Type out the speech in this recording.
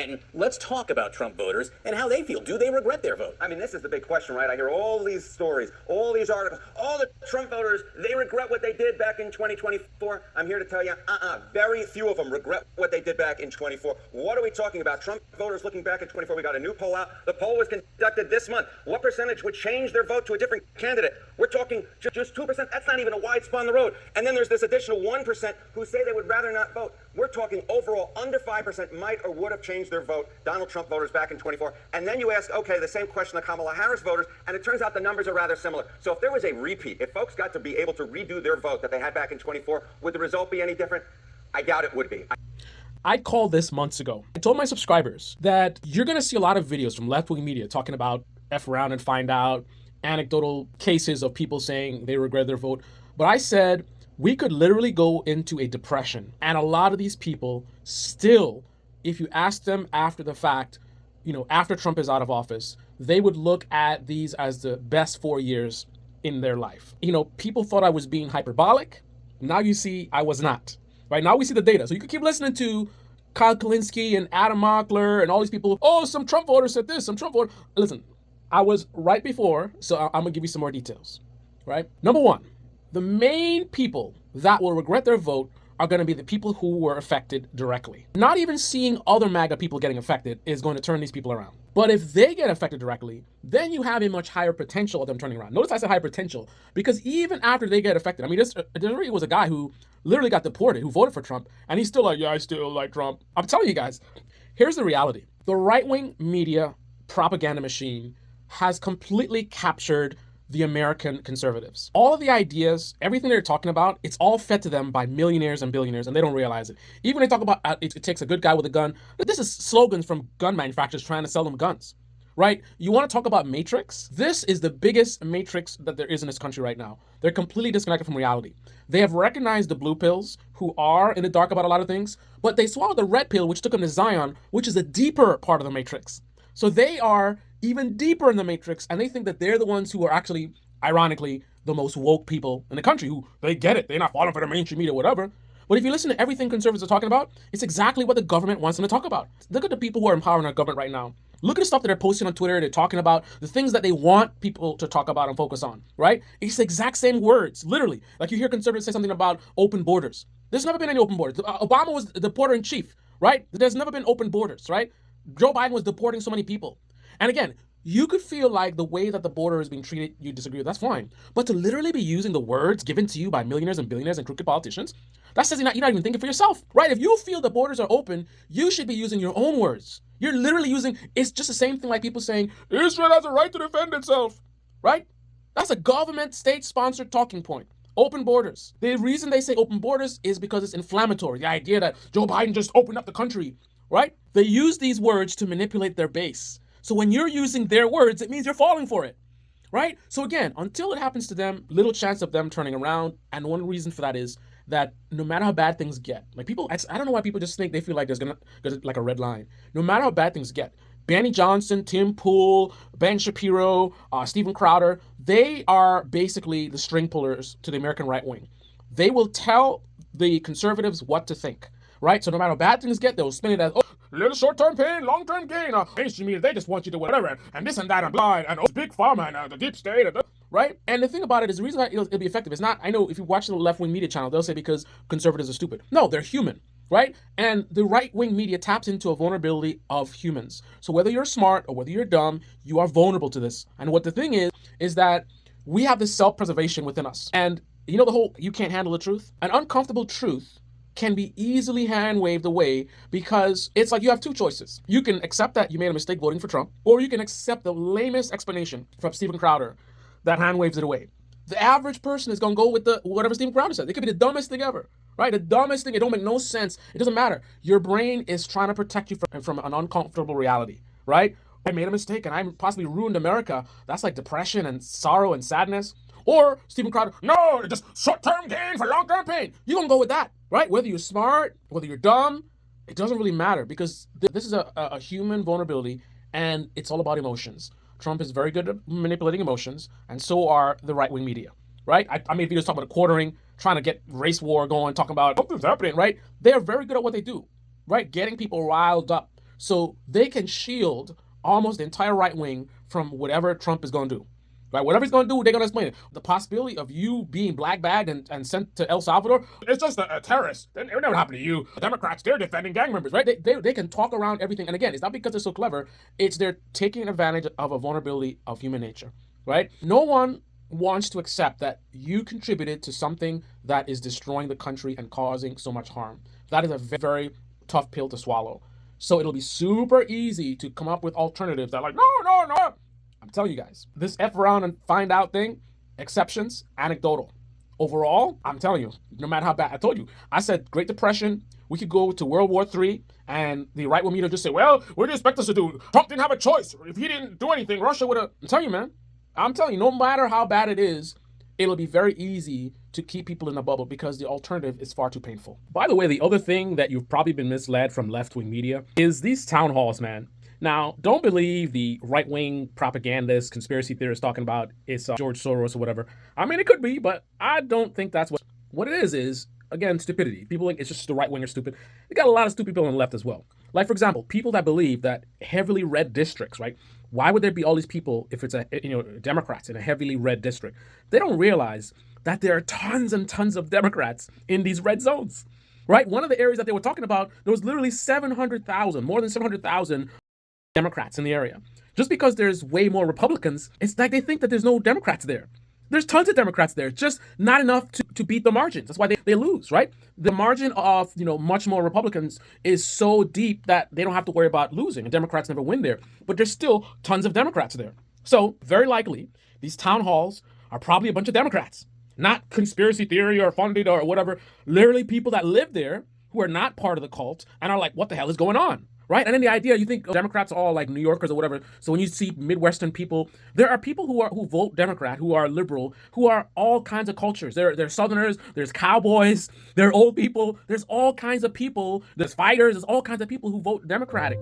And let's talk about Trump voters and how they feel. Do they regret their vote? I mean, this is the big question, right? I hear all these stories, all these articles, all the Trump voters, they regret what they did back in 2024. I'm here to tell you, very few of them regret what they did back in 24. What are we talking about? Trump voters looking back at 24. We got a new poll out. The poll was conducted this month. What percentage would change their vote to a different candidate? We're talking just 2%. That's not even a wide spot on the road. And then there's this additional 1% who say they would rather not vote. We're talking overall under 5% might or would have changed their vote, Donald Trump voters back in 24. And then you ask, okay, the same question to Kamala Harris voters, and it turns out the numbers are rather similar. So if there was a repeat, if folks got to be able to redo their vote that they had back in 24, would the result be any different? I doubt it would be. I called this months ago. I told my subscribers that you're going to see a lot of videos from left-wing media talking about F around and find out, anecdotal cases of people saying they regret their vote. But I said we could literally go into a depression. And a lot of these people still, if you ask them after the fact, after Trump is out of office, they would look at these as the best 4 years in their life. People thought I was being hyperbolic. Now you see I was not. Right now we see the data. So you can keep listening to Kyle Kalinske and Adam Mockler and all these people. Oh, some Trump voters said this, some Trump voters. Listen, I was right before, so I'm gonna give you some more details, right? Number one, the main people that will regret their vote are gonna be the people who were affected directly. Not even seeing other MAGA people getting affected is going to turn these people around. But if they get affected directly, then you have a much higher potential of them turning around. Notice I said high potential, because even after they get affected, there really was a guy who literally got deported, who voted for Trump, and he's still like, yeah, I still like Trump. I'm telling you guys, here's the reality. The right-wing media propaganda machine has completely captured the American conservatives. All of the ideas, everything they're talking about, it's all fed to them by millionaires and billionaires, and they don't realize it. Even when they talk about it takes a good guy with a gun, this is slogans from gun manufacturers trying to sell them guns, right? You want to talk about matrix? This is the biggest matrix that there is in this country right now. They're completely disconnected from reality. They have recognized the blue pills who are in the dark about a lot of things, but they swallowed the red pill, which took them to Zion, which is a deeper part of the matrix. So they are even deeper in the matrix, and they think that they're the ones who are actually, ironically, the most woke people in the country, who they get it. They're not falling for the mainstream media, whatever. But if you listen to everything conservatives are talking about, it's exactly what the government wants them to talk about. Look at the people who are empowering our government right now. Look at the stuff that they're posting on Twitter. They're talking about the things that they want people to talk about and focus on, right? It's the exact same words, literally. Like you hear conservatives say something about open borders. There's never been any open borders. Obama was the deporter in chief, right? There's never been open borders, right? Joe Biden was deporting so many people. And again, you could feel like the way that the border is being treated, you disagree with, that's fine. But to literally be using the words given to you by millionaires and billionaires and crooked politicians, that says you're not even thinking for yourself, right? If you feel the borders are open, you should be using your own words. You're literally using, it's just the same thing like people saying, Israel has a right to defend itself, right? That's a government, state-sponsored talking point. Open borders. The reason they say open borders is because it's inflammatory. The idea that Joe Biden just opened up the country, right? They use these words to manipulate their base. So when you're using their words, it means you're falling for it, right? So again, until it happens to them, little chance of them turning around. And one reason for that is that no matter how bad things get, like people, I don't know why people just think they feel like there's like a red line. No matter how bad things get, Benny Johnson, Tim Pool, Ben Shapiro, Steven Crowder, they are basically the string pullers to the American right wing. They will tell the conservatives what to think, right? So no matter how bad things get, they'll spin it as, oh, little short-term pain, long-term gain. Mainstream media, they just want you to whatever, and this and that and blind, and big pharma and the deep state, right? And the thing about it is the reason that it'll be effective is not, I know if you watch the left-wing media channel, they'll say because conservatives are stupid. No, they're human, right? And the right-wing media taps into a vulnerability of humans. So whether you're smart or whether you're dumb, you are vulnerable to this. And what the thing is that we have this self-preservation within us. And you know the whole, you can't handle the truth? An uncomfortable truth can be easily hand-waved away because it's like you have two choices. You can accept that you made a mistake voting for Trump, or you can accept the lamest explanation from Steven Crowder that hand-waves it away. The average person is going to go with whatever Steven Crowder said. It could be the dumbest thing ever, right? The dumbest thing. It don't make no sense. It doesn't matter. Your brain is trying to protect you from an uncomfortable reality, right? I made a mistake and I possibly ruined America. That's like depression and sorrow and sadness. Or Steven Crowder, no, just short-term gain for long-term pain. You're going to go with that, right? Whether you're smart, whether you're dumb, it doesn't really matter because this is a human vulnerability and it's all about emotions. Trump is very good at manipulating emotions, and so are the right-wing media, right? I made videos talking about quartering, trying to get race war going, talking about what's happening, right? They are very good at what they do, right? Getting people riled up, So they can shield almost the entire right wing from whatever Trump is going to do. Right? Whatever he's going to do, they're going to explain it. The possibility of you being black bagged and sent to El Salvador, it's just a terrorist. It would never happen to you. The Democrats, they're defending gang members, right? They can talk around everything. And again, it's not because they're so clever. It's they're taking advantage of a vulnerability of human nature, right? No one wants to accept that you contributed to something that is destroying the country and causing so much harm. That is a very tough pill to swallow. So it'll be super easy to come up with alternatives that are like, no, no, no. I'm telling you guys, this F around and find out thing, exceptions, anecdotal. Overall, I'm telling you, no matter how bad, I told you, I said Great Depression, we could go to World War III, and the right wing media just say, well, what do you expect us to do? Trump didn't have a choice. If he didn't do anything, Russia would have. I'm telling you, man. I'm telling you, no matter how bad it is, it'll be very easy to keep people in a bubble because the alternative is far too painful. By the way, the other thing that you've probably been misled from left-wing media is these town halls, man. Now, don't believe the right-wing propagandists, conspiracy theorists talking about it's George Soros or whatever. I mean, it could be, but I don't think that's what it is, again, stupidity. People think it's just the right wing are stupid. You got a lot of stupid people on the left as well. Like, for example, people that believe that heavily red districts, right? Why would there be all these people if it's Democrats in a heavily red district? They don't realize that there are tons and tons of Democrats in these red zones, right? One of the areas that they were talking about, there was literally 700,000, more than 700,000 Democrats in the area. Just because there's way more Republicans, it's like they think that there's no Democrats there. There's tons of Democrats there, just not enough to beat the margins. That's why they lose, right? The margin of, much more Republicans is so deep that they don't have to worry about losing, and Democrats never win there. But there's still tons of Democrats there. So very likely, these town halls are probably a bunch of Democrats, not conspiracy theory or funded or whatever. Literally people that live there who are not part of the cult and are like, what the hell is going on? Right? And then the idea, you think Democrats are all like New Yorkers or whatever. So when you see Midwestern people, there are people who vote Democrat, who are liberal, who are all kinds of cultures. There's Southerners, there's cowboys, there are old people, there's all kinds of people, there's fighters, there's all kinds of people who vote Democratic.